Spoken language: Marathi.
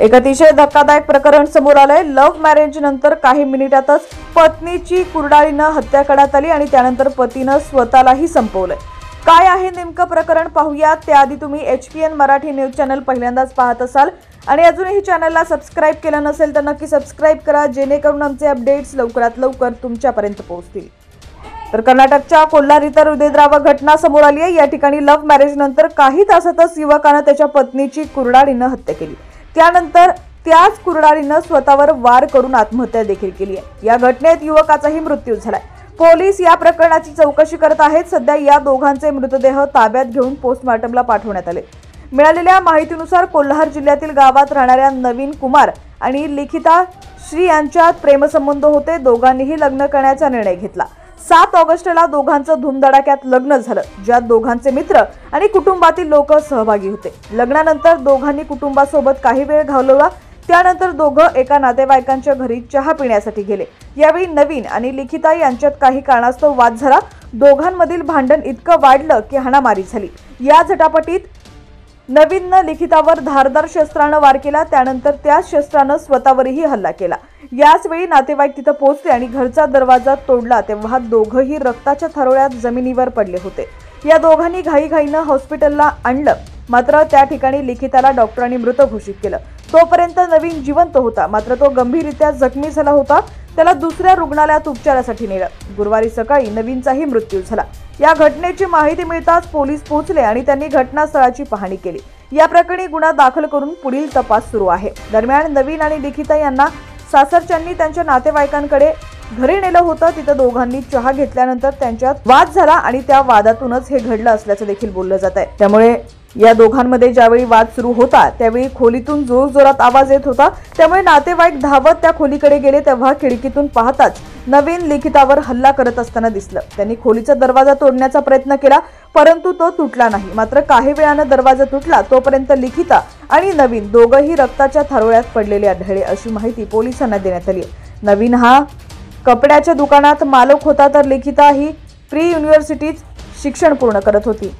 एक अतिशय धक्कादायक प्रकरण समोर आलंय। लव्ह मॅरेज नंतर काही मिनिटातच पत्नीची कुऱ्हाडीनं हत्या करण्यात आली आणि त्यानंतर पतीनं स्वतःलाही संपवलंय। काय आहे नेमकं प्रकरण पाहूया। त्याआधी तुम्ही HPN मराठी न्यूज चॅनल पहिल्यांदाच पाहत असाल आणि अजूनही चॅनलला सबस्क्राइब केलं नसेल तर नक्की सबस्क्राइब करा, जेणेकरून आमचे अपडेट्स लवकरात लवकर तुमच्यापर्यंत पोहोचतील। तर कर्नाटकच्या कोल्हार इथं हृदयद्रावक घटना समोर आली आहे। या ठिकाणी लव्ह मॅरेज नंतर काही तासातच युवकानं त्याच्या पत्नीची कुऱ्हाडीनं हत्या केली। त्यानंतर त्याच कुऱ्हाडीनं स्वतःवर वार करून आत्महत्या देखील केली आहे। या घटनेत युवकाचाही मृत्यू झालाय। पोलीस या प्रकरणाची चौकशी करत आहेत। सध्या या दोघांचे मृतदेह ताब्यात घेऊन पोस्टमॉर्टमला पाठवण्यात आले। मिळालेल्या माहितीनुसार कोल्हार जिल्ह्यातील गावात राहणाऱ्या नवीन कुमार आणि लिखिता श्री यांच्यात प्रेमसंबंध होते। दोघांनीही लग्न करण्याचा निर्णय घेतला। 7 ऑगस्टला दोघांचं धूमधडाक्यात लग्न झालं, ज्यात दोघांचे मित्र आणि कुटुंबातील लोक सहभागी होते। लग्नानंतर दोघांनी कुटुंबासोबत काही वेळ घालवला। त्यानंतर दोघं एका नातेवाईकांच्या घरी चहा पिण्यासाठी गेले। यावेळी नवीन आणि लिखिता यांच्यात काही कारणास्तव वाद झाला। दोघांमधील भांडण इतकं वाढलं की हाणामारी झाली। या झटापटीत नवीननं लिखितावर धारदार शस्त्रानं वार केला। त्यानंतर त्याच शस्त्रानं स्वतःवरही हल्ला केला। याच वेळी नातेवाईक तिथं पोहोचले आणि घरचा दरवाजा तोडला तेव्हा दोघंही रक्ताच्या थारोळ्यात जमिनीवर पडले होते। या दोघांनी घाईघाईनं हॉस्पिटलला आणलं, मात्र त्या ठिकाणी लिखिताला डॉक्टरांनी मृत घोषित केलं। तोपर्यंत नवीन जिवंत होता, मात्र तो गंभीररित्या जखमी झाला होता। त्याला दुसऱ्या रुग्णालयात उपचारासाठी नेलं। गुरुवारी सकाळी नवीनचाही मृत्यू झाला। या घटनेची माहिती मिळताच पोलीस पोहोचले आणि त्यांनी घटनास्थळाची पाहणी केली। या प्रकरणी गुन्हा दाखल करून पुढील तपास सुरू आहे। दरम्यान नवीन आणि लिखिता यांना सासरच्यांनी त्यांच्या नातेवाईकांकडे घरी नेलं होतं। तिथं दोघांनी चहा घेतल्यानंतर त्यांच्यात वाद झाला आणि त्या वादातूनच हे घडलं असल्याचं देखील बोललं जात आहे। त्यामुळे या दोघांमध्ये ज्यावेळी वाद सुरू होता त्यावेळी खोलीतून जोरजोरात आवाज येत होता। त्यामुळे नातेवाईक धावत त्या खोलीकडे गेले तेव्हा खिडकीतून पाहताच नवीन लिखितावर हल्ला करत असताना दिसलं। त्यांनी खोलीचा दरवाजा तोडण्याचा प्रयत्न केला, परंतु तो तुटला नाही। मात्र काही वेळानं दरवाजा तुटला तोपर्यंत लिखिता आणि नवीन दोघंही रक्ताच्या थारोळ्यात पडलेले आढळले, अशी माहिती पोलिसांना देण्यात आली। नवीन हा कपड्याच्या दुकानात मालक होता, तर लिखिता ही प्री युनिव्हर्सिटीत शिक्षण पूर्ण करत होती।